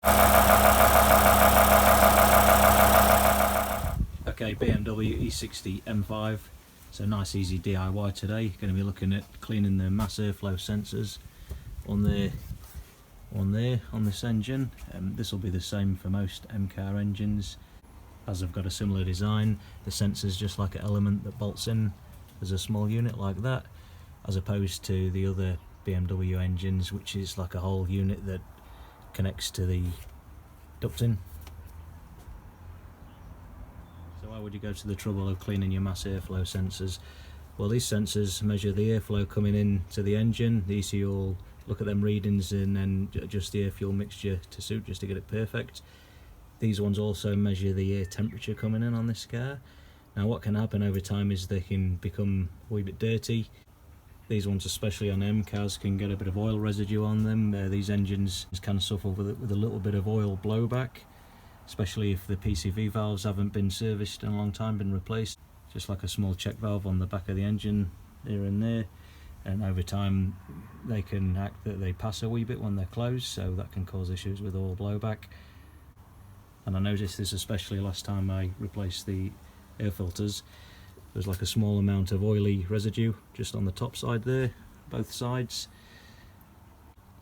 Okay, BMW E60 M5. So nice easy DIY today. Going to be looking at cleaning the mass airflow sensors on this engine. This will be the same for most M-car engines, as they've got a similar design. The sensor's just like an element that bolts in as a small unit like that, as opposed to the other BMW engines, which is like a whole unit that connects to the ducting. So why would you go to the trouble of cleaning your mass airflow sensors? Well, these sensors measure the airflow coming in to the engine. The ECU will look at them readings and then adjust the air fuel mixture to suit, just to get it perfect. These ones also measure the air temperature coming in on this car. Now what can happen over time is they can become a wee bit dirty. These ones, especially on M cars, can get a bit of oil residue on them. These engines can suffer with a little bit of oil blowback, especially if the PCV valves haven't been serviced in a long time, been replaced. Just like a small check valve on the back of the engine, here and there. And over time they can act that they pass a wee bit when they're closed, so that can cause issues with oil blowback. And I noticed this especially last time I replaced the air filters. There's like a small amount of oily residue just on the top side there, both sides.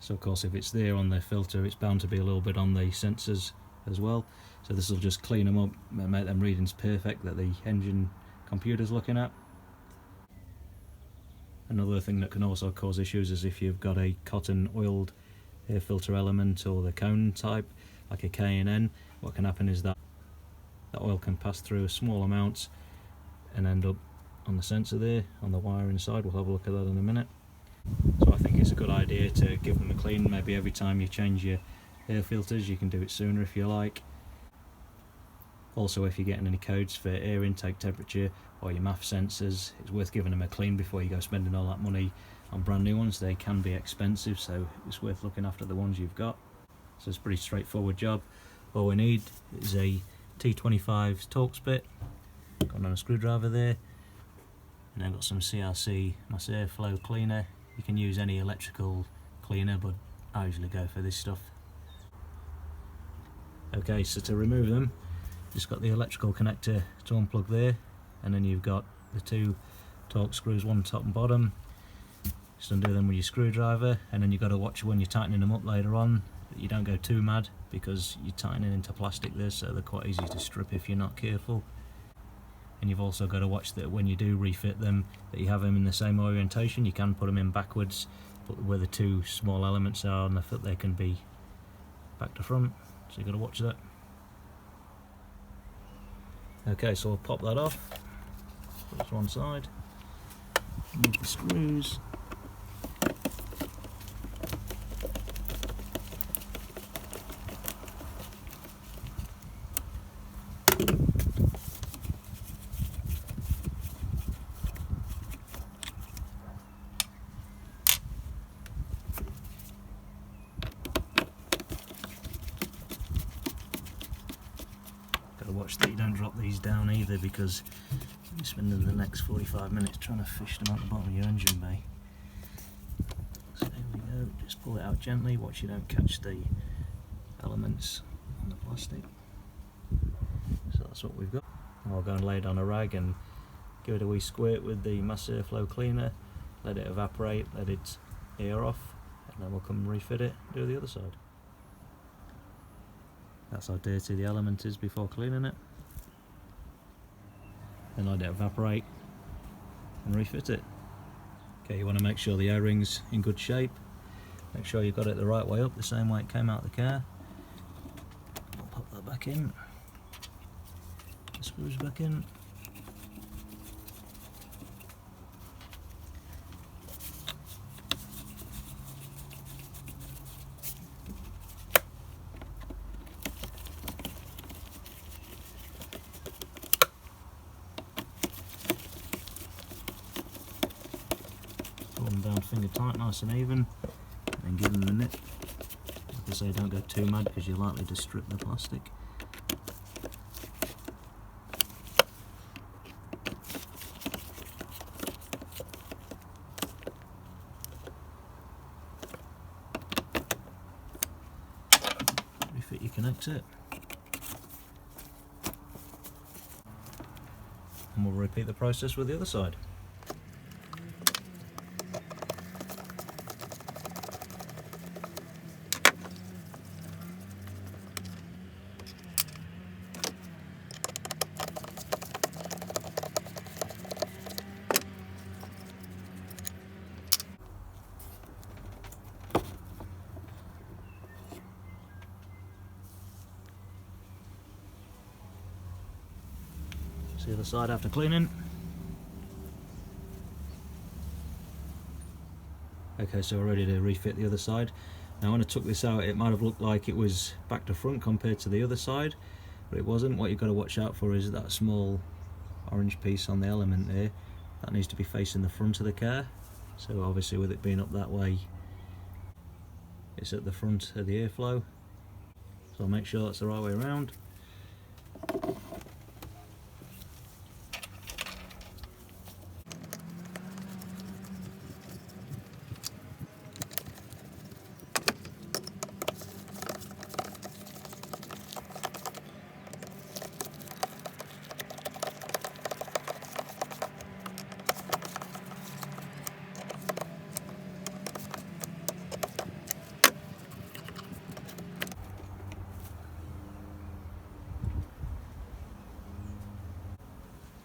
So of course if it's there on the filter, it's bound to be a little bit on the sensors as well. So this will just clean them up and make them readings perfect that the engine computer's looking at. Another thing that can also cause issues is if you've got a cotton oiled air filter element or the cone type, like a K&N. What can happen is that oil can pass through a small amount and end up on the sensor there, on the wire inside. We'll have a look at that in a minute. So I think it's a good idea to give them a clean. Maybe every time you change your air filters, you can do it sooner if you like. Also, if you're getting any codes for air intake temperature or your MAF sensors, it's worth giving them a clean before you go spending all that money on brand new ones. They can be expensive, so it's worth looking after the ones you've got. So it's a pretty straightforward job. All we need is a T25 Torx bit, got on a screwdriver there, and then got some CRC Mass Air Flow cleaner. You can use any electrical cleaner, but I usually go for this stuff. Okay, so to remove them, just got the electrical connector to unplug there, and then you've got the two Torx screws, one top and bottom. Just undo them with your screwdriver, and then you've got to watch when you're tightening them up later on that you don't go too mad, because you're tightening into plastic there, so they're quite easy to strip if you're not careful. And you've also got to watch that when you do refit them, that you have them in the same orientation. You can put them in backwards, but where the two small elements are on the foot, they can be back to front, so you've got to watch that. Okay, so I'll pop that off, put it to one side, remove the screws. Watch that you don't drop these down either, because you're spending the next 45 minutes trying to fish them out the bottom of your engine bay. So there we go, just pull it out gently, watch you don't catch the elements on the plastic. So that's what we've got. I'll go and lay it on a rag and give it a wee squirt with the Mass Air Flow cleaner, let it evaporate, let it air off, and then we'll come and refit it and do the other side. That's how dirty the element is before cleaning it. Then let it evaporate and refit it. Okay, you want to make sure the O-ring's in good shape. Make sure you've got it the right way up, the same way it came out of the car. We'll pop that back in. The screws back in. Them down finger tight, nice and even, and then give them the nip. Like I say, don't go too mad because you're likely to strip the plastic. reconnect it. And we'll repeat the process with the other side. The other side after cleaning. Okay, so we're ready to refit the other side. Now when I took this out, it might have looked like it was back to front compared to the other side, but it wasn't. What you've got to watch out for is that small orange piece on the element there. That needs to be facing the front of the car. So obviously with it being up that way, it's at the front of the airflow. So I'll make sure that's the right way around.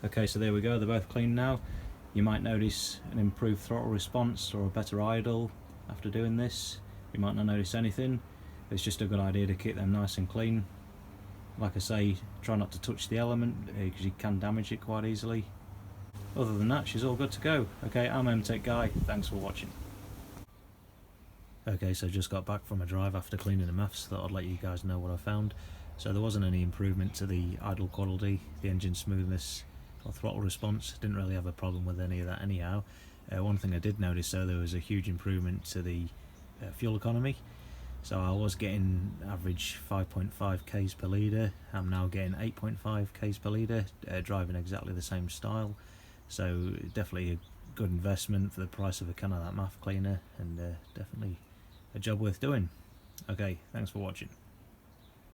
Okay, so there we go, they're both clean now. You might notice an improved throttle response or a better idle after doing this. You might not notice anything. It's just a good idea to keep them nice and clean. Like I say, try not to touch the element because you can damage it quite easily. Other than that, she's all good to go. Okay, I'm MTech Guy, thanks for watching. Okay, so just got back from a drive after cleaning the maths, thought I'd let you guys know what I found. So there wasn't any improvement to the idle quality, the engine smoothness or throttle response. Didn't really have a problem with any of that anyhow. One thing I did notice though, there was a huge improvement to the fuel economy. So I was getting average 5.5 k's per litre, I'm now getting 8.5 k's per litre, driving exactly the same style. So definitely a good investment for the price of a can of that MAF cleaner, and definitely a job worth doing. Okay, thanks for watching.